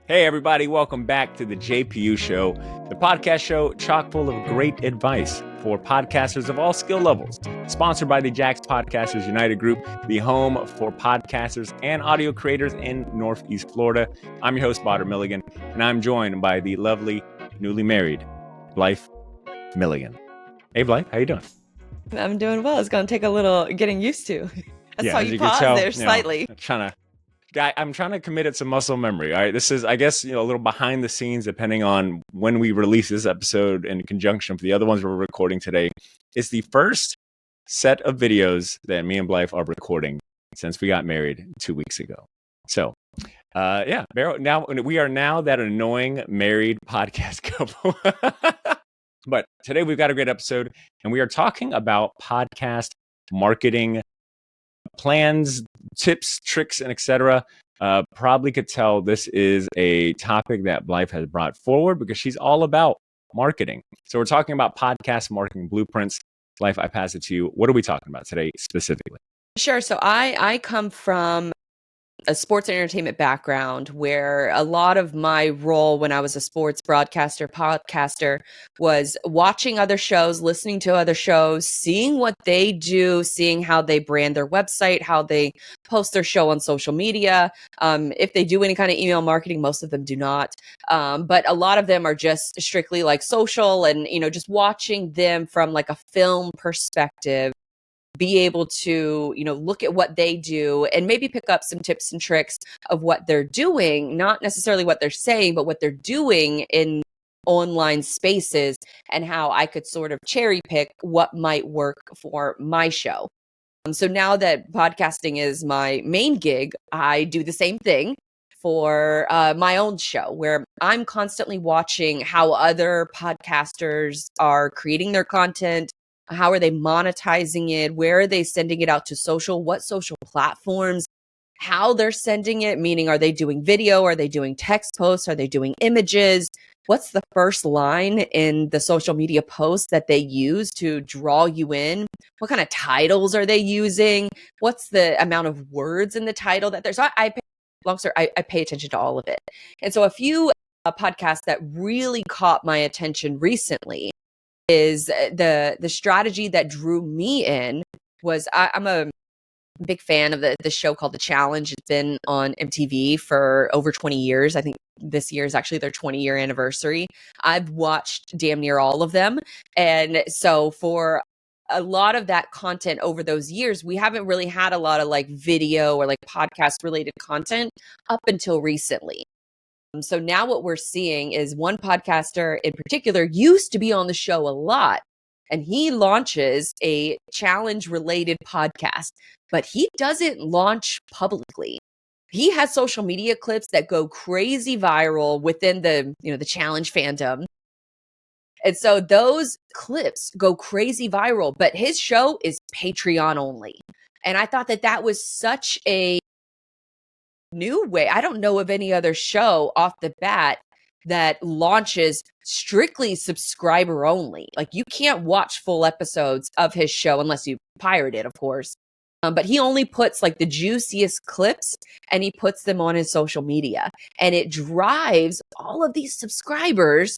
Hey, everybody, welcome back to the JPU Show, the podcast show chock full of great advice for podcasters of all skill levels. Sponsored by the Jax Podcasters United Group, the home for podcasters and audio creators in Northeast Florida. I'm your host, Bader Milligan, and I'm joined by the lovely, newly married Blythe Milligan. Hey, Blythe, how you doing? I'm doing well. It's going to take a little getting used to. I saw you pause there slightly. I'm trying to commit it to muscle memory. All right. This is, I guess, a little behind the scenes, depending on when we release this episode in conjunction with the other ones we're recording today. It's the first set of videos that me and Blythe are recording since we got married 2 weeks ago. So, now we are now that annoying married podcast couple. But today we've got a great episode, and we are talking about podcast marketing plans, tips, tricks, and etc. Probably could tell this is a topic that Blythe has brought forward because she's all about marketing. So we're talking about podcast marketing blueprints. Blythe, I pass it to you. What are we talking about today specifically? Sure. So I come from a sports and entertainment background where a lot of my role when I was a sports broadcaster, podcaster was watching other shows, listening to other shows, seeing what they do, seeing how they brand their website, how they post their show on social media. If they do any kind of email marketing, most of them do not. But a lot of them are just strictly like social and, just watching them from like a film perspective, be able to, look at what they do and maybe pick up some tips and tricks of what they're doing, not necessarily what they're saying, but what they're doing in online spaces and how I could sort of cherry pick what might work for my show. So now that podcasting is my main gig, I do the same thing for my own show where I'm constantly watching how other podcasters are creating their content. How are they monetizing it? Where are they sending it out to social? What social platforms? How they're sending it? Meaning, are they doing video? Are they doing text posts? Are they doing images? What's the first line in the social media posts that they use to draw you in? What kind of titles are they using? What's the amount of words in the title that there's? So I pay attention to all of it. And so a few podcasts that really caught my attention recently is the strategy that drew me in was I'm a big fan of the show called The Challenge. It's been on MTV for over 20 years. I think this year is actually their 20-year anniversary. I've watched damn near all of them. And so for a lot of that content over those years, we haven't really had a lot of like video or like podcast related content up until recently. So now what we're seeing is one podcaster in particular used to be on the show a lot, and he launches a challenge related podcast, but he doesn't launch publicly. He has social media clips that go crazy viral within the challenge fandom. And so those clips go crazy viral, but his show is Patreon only. And I thought that was such a new way. I don't know of any other show off the bat that launches strictly subscriber only. Like you can't watch full episodes of his show unless you pirate it, of course. But he only puts like the juiciest clips and he puts them on his social media. And it drives all of these subscribers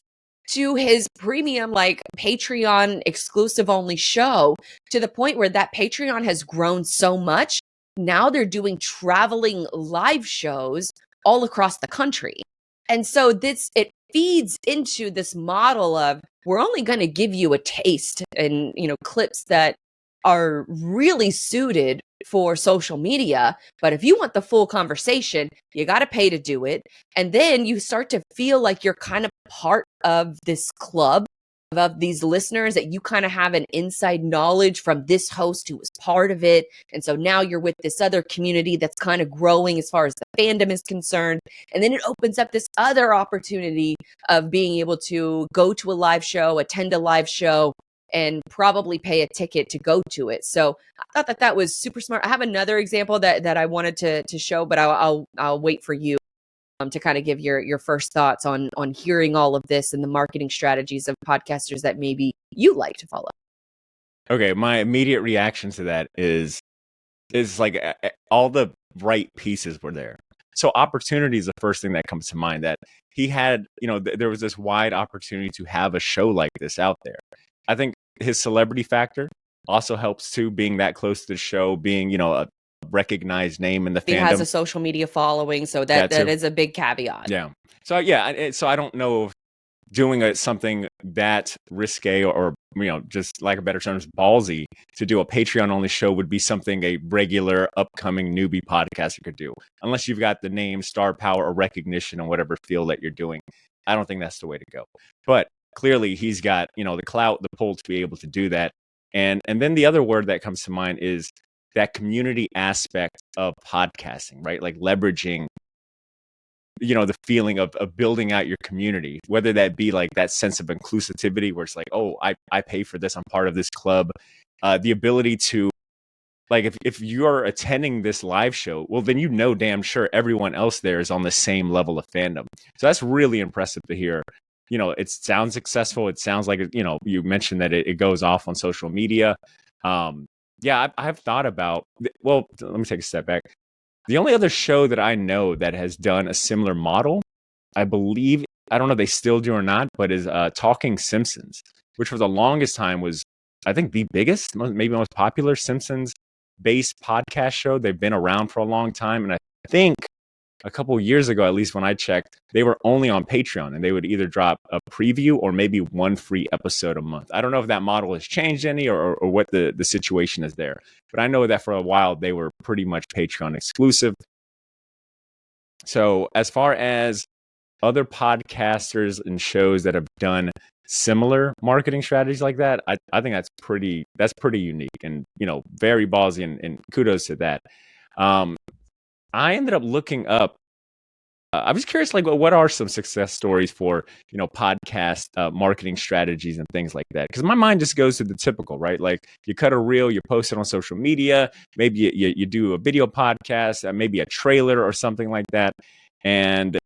to his premium, like Patreon exclusive only show, to the point where that Patreon has grown so much. Now they're doing traveling live shows all across the country. And so it feeds into this model of we're only going to give you a taste and, clips that are really suited for social media. But if you want the full conversation, you got to pay to do it. And then you start to feel like you're kind of part of this club of these listeners, that you kind of have an inside knowledge from this host who was part of it. And so now you're with this other community that's kind of growing as far as the fandom is concerned. And then it opens up this other opportunity of being able to go to a live show, attend a live show, and probably pay a ticket to go to it. So I thought that was super smart. I have another example that I wanted to show, but I'll wait for you to kind of give your first thoughts on hearing all of this and the marketing strategies of podcasters that maybe you like to follow. Okay, my immediate reaction to that is like all the right pieces were there. So opportunity is the first thing that comes to mind, that he had, there was this wide opportunity to have a show like this out there. I think his celebrity factor also helps too, being that close to the show, being, a recognized name in the He has fandom. a social media following, so that too. is a big caveat. Yeah. So so I don't know if doing something that risque or just like a better term, ballsy, to do a Patreon only show would be something a regular upcoming newbie podcaster could do, unless you've got the name, star power, or recognition in whatever field that you're doing. I don't think that's the way to go. But clearly he's got, the clout, the pull to be able to do that. And then the other word that comes to mind is that community aspect of podcasting, right? Like leveraging the feeling of building out your community, whether that be like that sense of inclusivity where it's like, oh, I pay for this, I'm part of this club. The ability to, like, if you're attending this live show, well, then damn sure everyone else there is on the same level of fandom. So that's really impressive to hear. It sounds successful. It sounds like, you mentioned that it goes off on social media. I've thought about, well, let me take a step back. The only other show that I know that has done a similar model, I believe, I don't know if they still do or not, but is Talking Simpsons, which for the longest time was, I think, the biggest, maybe most popular Simpsons-based podcast show. They've been around for a long time. And I think a couple of years ago, at least when I checked, they were only on Patreon, and they would either drop a preview or maybe one free episode a month. I don't know if that model has changed any or what the situation is there, but I know that for a while they were pretty much Patreon exclusive. So as far as other podcasters and shows that have done similar marketing strategies like that, I think that's pretty unique and, very ballsy, and kudos to that. I ended up looking up, I was curious, like, what are some success stories for, podcast marketing strategies and things like that? Because my mind just goes to the typical, right? Like, you cut a reel, you post it on social media, maybe you do a video podcast, maybe a trailer or something like that. And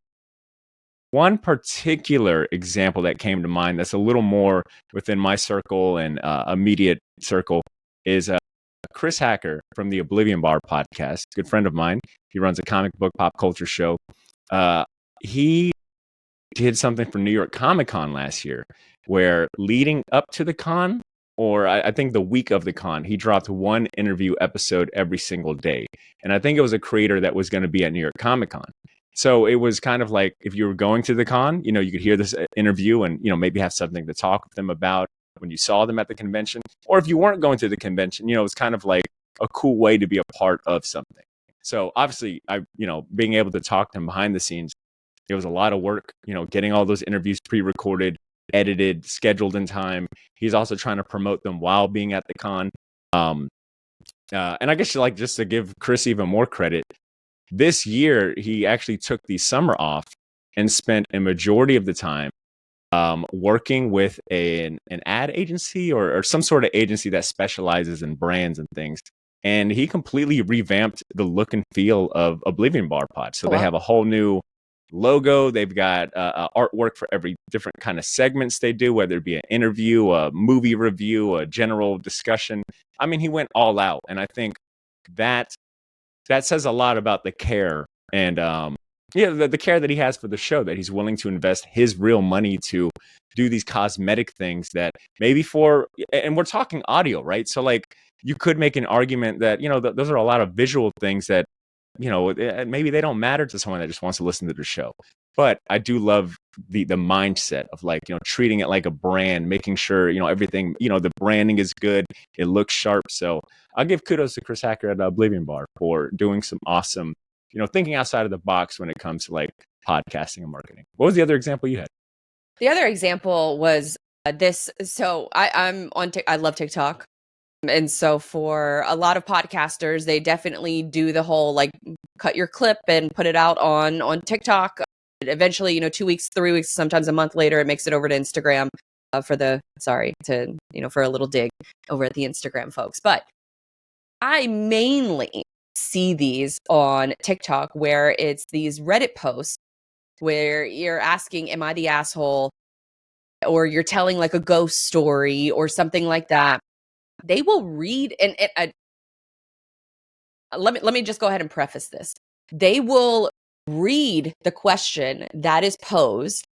one particular example that came to mind that's a little more within my circle and immediate circle is Chris Hacker from the Oblivion Bar podcast, good friend of mine. He runs a comic book pop culture show. He did something for New York Comic Con last year where, leading up to the con, or I think the week of the con, he dropped one interview episode every single day. And I think it was a creator that was going to be at New York Comic Con. So it was kind of like, if you were going to the con, you could hear this interview and, maybe have something to talk with them about when you saw them at the convention. Or if you weren't going to the convention, it was kind of like a cool way to be a part of something. So obviously, being able to talk to him behind the scenes, it was a lot of work, getting all those interviews pre-recorded, edited, scheduled in time. He's also trying to promote them while being at the con. And I guess, like, just to give Chris even more credit, this year he actually took the summer off and spent a majority of the time working with an ad agency or some sort of agency that specializes in brands and things. And he completely revamped the look and feel of Oblivion Bar Pod. So they have a whole new logo. They've got artwork for every different kind of segments they do, whether it be an interview, a movie review, a general discussion. I mean, he went all out. And I think that says a lot about the care and the care that he has for the show, that he's willing to invest his real money to do these cosmetic things that maybe and we're talking audio, right? So, like, you could make an argument that, those are a lot of visual things that, maybe they don't matter to someone that just wants to listen to the show. But I do love the mindset of, like, treating it like a brand, making sure, everything, the branding is good, it looks sharp. So I'll give kudos to Chris Hacker at Oblivion Bar for doing some awesome, thinking outside of the box when it comes to, like, podcasting and marketing. What was the other example you had? The other example was this. So I love TikTok. And so for a lot of podcasters, they definitely do the whole, like, cut your clip and put it out on TikTok. Eventually, 2 weeks, 3 weeks, sometimes a month later, it makes it over to Instagram for a little dig over at the Instagram folks. But I mainly see these on TikTok, where it's these Reddit posts where you're asking, am I the asshole? Or you're telling, like, a ghost story or something like that. They will read and let me just go ahead and preface this. They will read the question that is posed.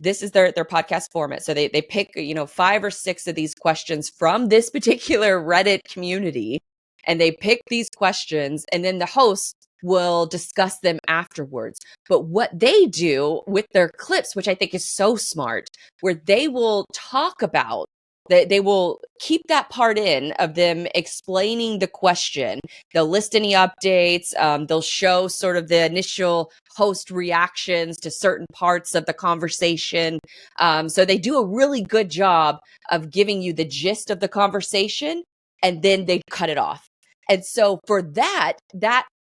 This is their podcast format. So they pick, 5 or 6 of these questions from this particular Reddit community, and they pick these questions, and then the host will discuss them afterwards. But what they do with their clips, which I think is so smart, where they will talk about they will keep that part in of them explaining the question. They'll list any updates. They'll show sort of the initial host reactions to certain parts of the conversation. So they do a really good job of giving you the gist of the conversation, and then they cut it off. And so for that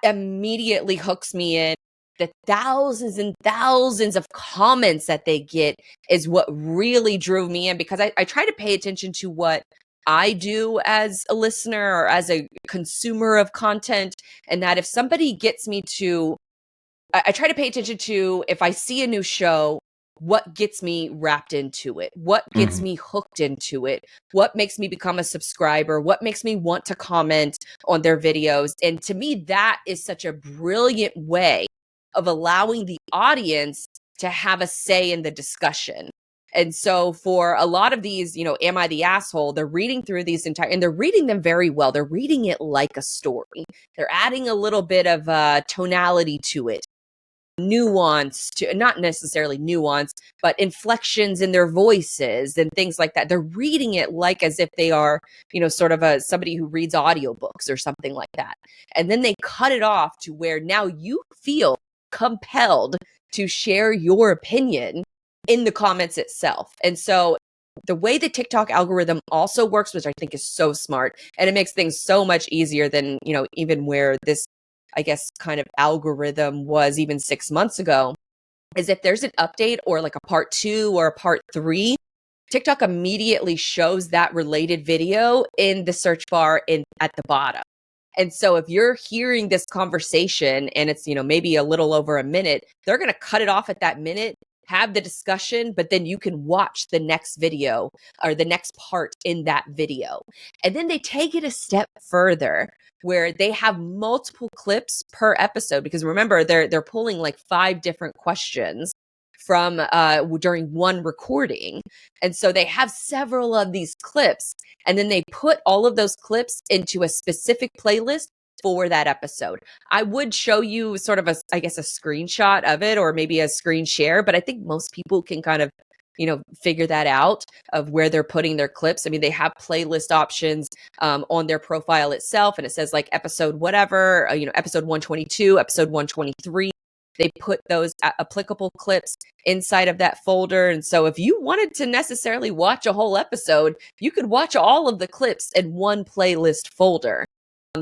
immediately hooks me in. The thousands and thousands of comments that they get is what really drew me in, because I try to pay attention to what I do as a listener or as a consumer of content. And that if somebody gets me to, I try to pay attention to, if I see a new show, what gets me wrapped into it? What gets me hooked into it? What makes me become a subscriber? What makes me want to comment on their videos? And to me, that is such a brilliant way of allowing the audience to have a say in the discussion. And so for a lot of these, am I the asshole? They're reading through these and they're reading them very well. They're reading it like a story. They're adding a little bit of tonality to it, nuance to, not necessarily nuance, but inflections in their voices and things like that. They're reading it like as if they are, sort of somebody who reads audiobooks or something like that. And then they cut it off to where now you feel compelled to share your opinion in the comments itself. And so the way the TikTok algorithm also works, which I think is so smart, and it makes things so much easier than, even where this, I guess, kind of algorithm was even 6 months ago, is if there's an update or like a part 2 or a part 3, TikTok immediately shows that related video in the search bar at the bottom. And so if you're hearing this conversation and it's, maybe a little over a minute, they're going to cut it off at that minute, have the discussion, but then you can watch the next video or the next part in that video. And then they take it a step further where they have multiple clips per episode, because remember, they're pulling like 5 different questions from during one recording. And so they have several of these clips, and then they put all of those clips into a specific playlist for that episode. I would show you sort of a screenshot of it or maybe a screen share, but I think most people can kind of, figure that out of where they're putting their clips. I mean, they have playlist options on their profile itself, and it says like episode whatever, episode 122, episode 123. They put those applicable clips inside of that folder. And so if you wanted to necessarily watch a whole episode, you could watch all of the clips in one playlist folder.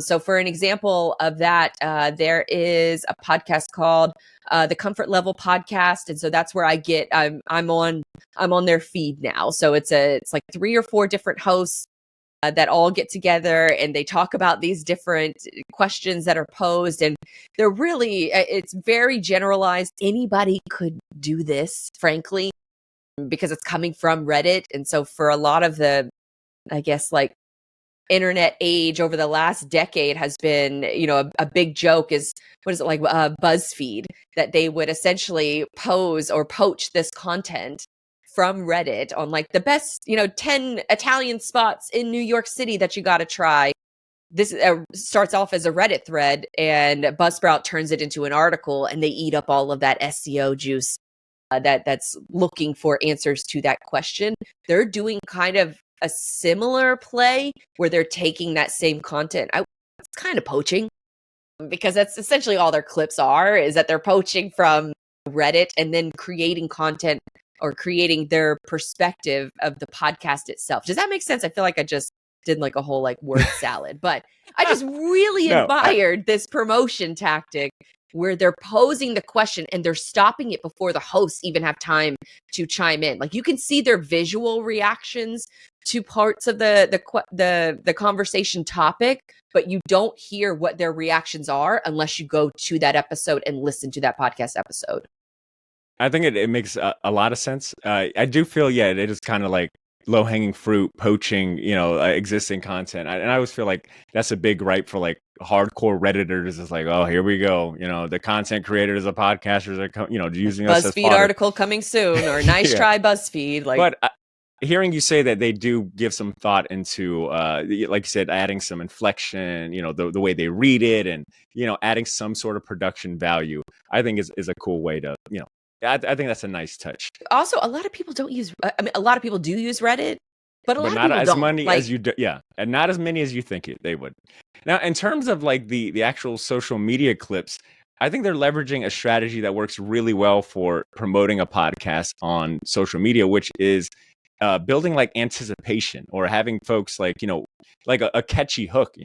So for an example of that, there is a podcast called the Comfort Level Podcast. And so that's where I'm on their feed now. So it's like 3 or 4 different hosts that all get together and they talk about these different questions that are posed. And they're really, it's very generalized. Anybody could do this, frankly, because it's coming from Reddit. And so for a lot of the, I guess, like internet age over the last decade has been, a big joke is, what is it, like BuzzFeed, that they would essentially pose or poach this content from Reddit on like the best, 10 Italian spots in New York City that you got to try. This starts off as a Reddit thread, and Buzzsprout turns it into an article, and they eat up all of that SEO juice that's looking for answers to that question. They're doing kind of a similar play where they're taking that same content. It's kind of poaching, because that's essentially all their clips are, is that they're poaching from Reddit and then creating content or creating their perspective of the podcast itself. Does that make sense? I feel like I just did like a whole like word salad, but I just really admired this promotion tactic where they're posing the question and they're stopping it before the hosts even have time to chime in. Like you can see their visual reactions to parts of the conversation topic, but you don't hear what their reactions are unless you go to that episode and listen to that podcast episode. I think it makes a lot of sense. I do feel, it is kind of like low-hanging fruit, poaching, existing content. And I always feel like that's a big gripe for like hardcore Redditors is like, oh, here we go. The content creators, the podcasters are, using us as BuzzFeed fodder. article coming soon, or nice try BuzzFeed. But hearing you say that they do give some thought into, like you said, adding some inflection, the way they read it, and adding some sort of production value, I think is a cool way to, I think that's a nice touch. Also, a lot of people don't use. I mean, a lot of people do use Reddit, but a lot of not people as don't. many as you do, and not as many as you think they would. Now, in terms of like the actual social media clips, I think they're leveraging a strategy that works really well for promoting a podcast on social media, which is building like anticipation, or having folks like like a catchy hook.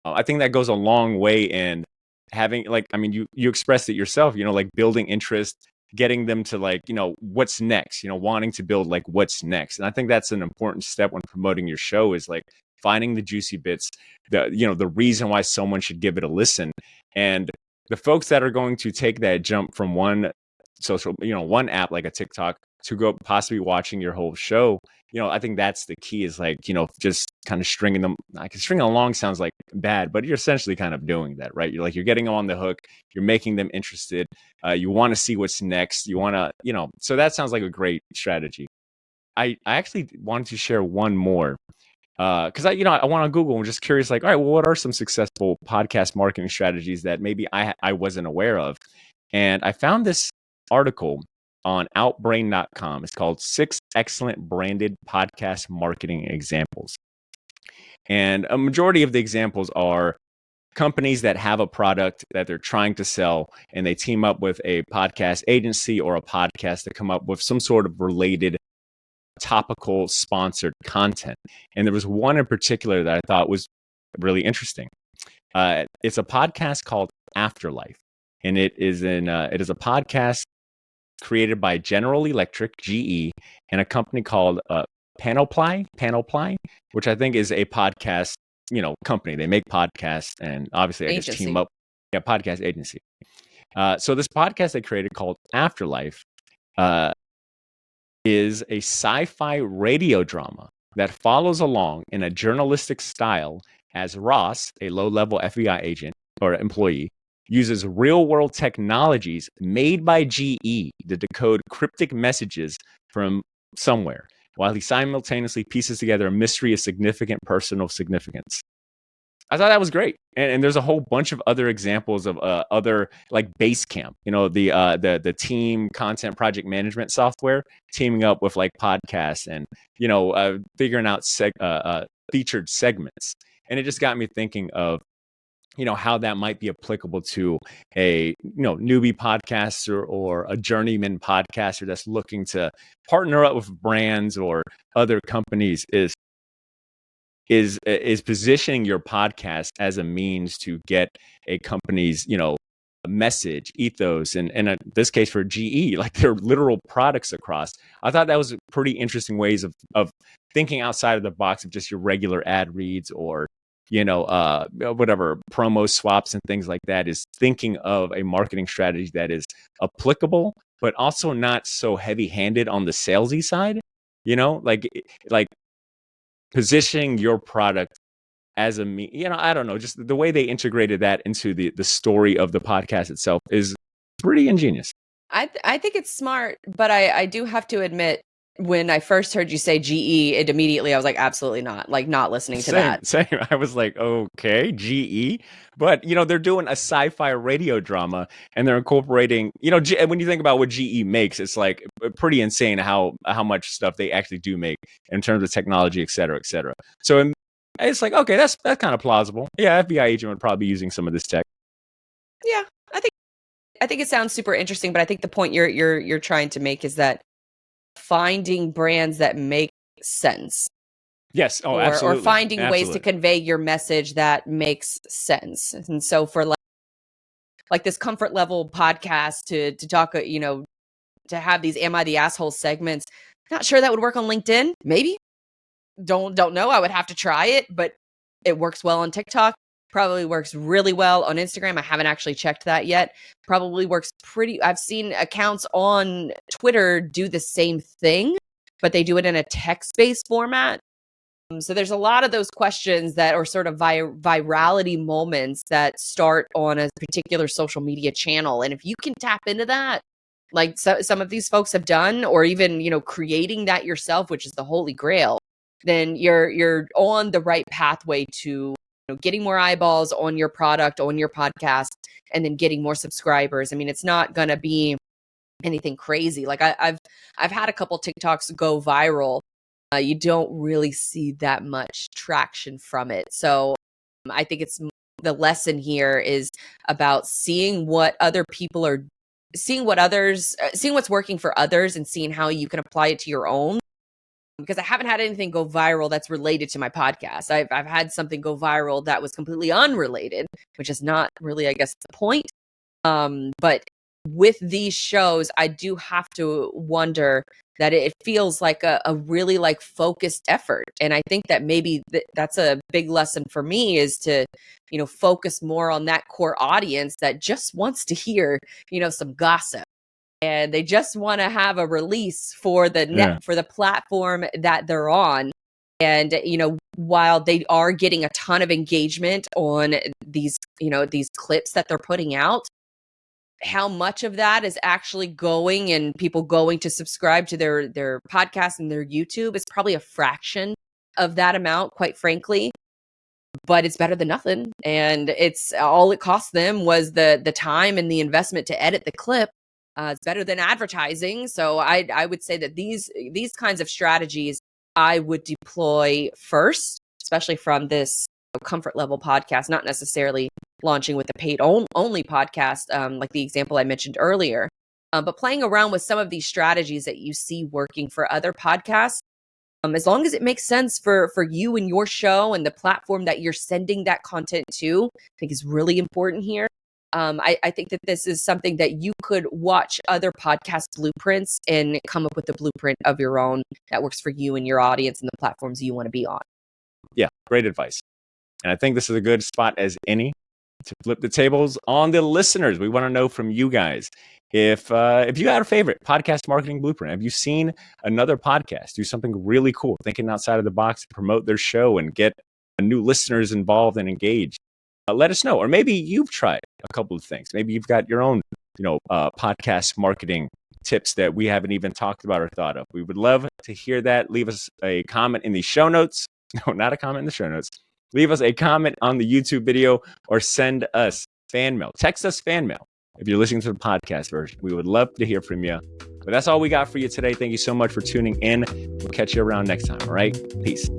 I think that goes a long way in having, like, I mean, you expressed it yourself. Like building interest, getting them to like what's next. Wanting to build like what's next, and I think that's an important step when promoting your show, is like finding the juicy bits, the reason why someone should give it a listen. And the folks that are going to take that jump from one one app like a TikTok to go possibly watching your whole show, I think that's the key, is like, just kind of stringing them. Like, stringing along sounds like bad, but you're essentially kind of doing that, right? You're getting them on the hook, you're making them interested. You want to see what's next. You want to, so that sounds like a great strategy. I actually wanted to share one more, because I went on Google and just curious, like, all right, well, what are some successful podcast marketing strategies that maybe I wasn't aware of? And I found this article on outbrain.com. It's called 6 Excellent Branded Podcast Marketing Examples. And a majority of the examples are companies that have a product that they're trying to sell, and they team up with a podcast agency or a podcast to come up with some sort of related topical sponsored content. And there was one in particular that I thought was really interesting. It's a podcast called Afterlife, and it is a podcast created by General Electric, GE, and a company called Panoply, which I think is a podcast, company. They make podcasts, and obviously I guess team up, podcast agency. So this podcast they created called Afterlife is a sci-fi radio drama that follows along in a journalistic style as Ross, a low-level FBI agent or employee, uses real-world technologies made by GE to decode cryptic messages from somewhere, while he simultaneously pieces together a mystery of significant personal significance. I thought that was great, and there's a whole bunch of other examples of other, like Basecamp, the team content project management software, teaming up with like podcasts and figuring out featured segments, and it just got me thinking of how that might be applicable to a newbie podcaster or a journeyman podcaster that's looking to partner up with brands or other companies, is positioning your podcast as a means to get a company's message, ethos, and in this case for GE, like their literal products across. I thought that was pretty interesting ways of thinking outside of the box of just your regular ad reads or whatever promo swaps and things like that, is thinking of a marketing strategy that is applicable but also not so heavy-handed on the salesy side, like positioning your product as a I don't know, just the way they integrated that into the story of the podcast itself is pretty ingenious. I think it's smart, but I do have to admit, when I first heard you say GE, it immediately I was like, absolutely not, like not listening to that. Same. I was like, okay, GE, but they're doing a sci-fi radio drama, and they're incorporating, when you think about what GE makes, it's like pretty insane how much stuff they actually do make in terms of technology, et cetera, et cetera. So it's like, okay, that's kind of plausible. Yeah, FBI agent would probably be using some of this tech. Yeah, I think it sounds super interesting, but I think the point you're trying to make is that finding brands that make sense. Yes. Oh, absolutely. Or finding ways to convey your message that makes sense. And so for like this comfort level podcast to talk, to have these Am I the Asshole segments, not sure that would work on LinkedIn. Maybe. Don't know. I would have to try it, but it works well on TikTok. Probably works really well on Instagram. I haven't actually checked that yet. Probably works I've seen accounts on Twitter do the same thing, but they do it in a text-based format. So there's a lot of those questions that are sort of virality moments that start on a particular social media channel. And if you can tap into that, like some of these folks have done, or even, creating that yourself, which is the holy grail, then you're on the right pathway to getting more eyeballs on your product, on your podcast, and then getting more subscribers. I mean, it's not going to be anything crazy. Like I've had a couple TikToks go viral. You don't really see that much traction from it. So I think it's the lesson here is about seeing what other people are seeing, seeing what's working for others, and seeing how you can apply it to your own. Because I haven't had anything go viral that's related to my podcast. I've had something go viral that was completely unrelated, which is not really, I guess, the point. But with these shows, I do have to wonder that it feels like a really like focused effort. And I think that maybe that's a big lesson for me, is to, focus more on that core audience that just wants to hear, some gossip. And they just want to have a release for for the platform that they're on. And, while they are getting a ton of engagement on these, these clips that they're putting out, how much of that is actually going and people going to subscribe to their podcast and their YouTube is probably a fraction of that amount, quite frankly. But it's better than nothing. And it's all it cost them was the time and the investment to edit the clip. It's better than advertising. So I would say that these kinds of strategies I would deploy first, especially from this comfort level podcast, not necessarily launching with a paid only podcast, like the example I mentioned earlier, but playing around with some of these strategies that you see working for other podcasts. As long as it makes sense for you and your show and the platform that you're sending that content to, I think is really important here. I think that this is something that you could watch other podcast blueprints and come up with a blueprint of your own that works for you and your audience and the platforms you want to be on. Yeah, great advice. And I think this is a good spot as any to flip the tables on the listeners. We want to know from you guys if you had a favorite podcast marketing blueprint. Have you seen another podcast do something really cool, thinking outside of the box to promote their show and get new listeners involved and engaged? Let us know. Or maybe you've tried a couple of things. Maybe you've got your own, podcast marketing tips that we haven't even talked about or thought of. We would love to hear that. Leave us a comment in the show notes. No, not a comment in the show notes. Leave us a comment on the YouTube video or send us fan mail. Text us fan mail if you're listening to the podcast version. We would love to hear from you. But that's all we got for you today. Thank you so much for tuning in. We'll catch you around next time. All right? Peace.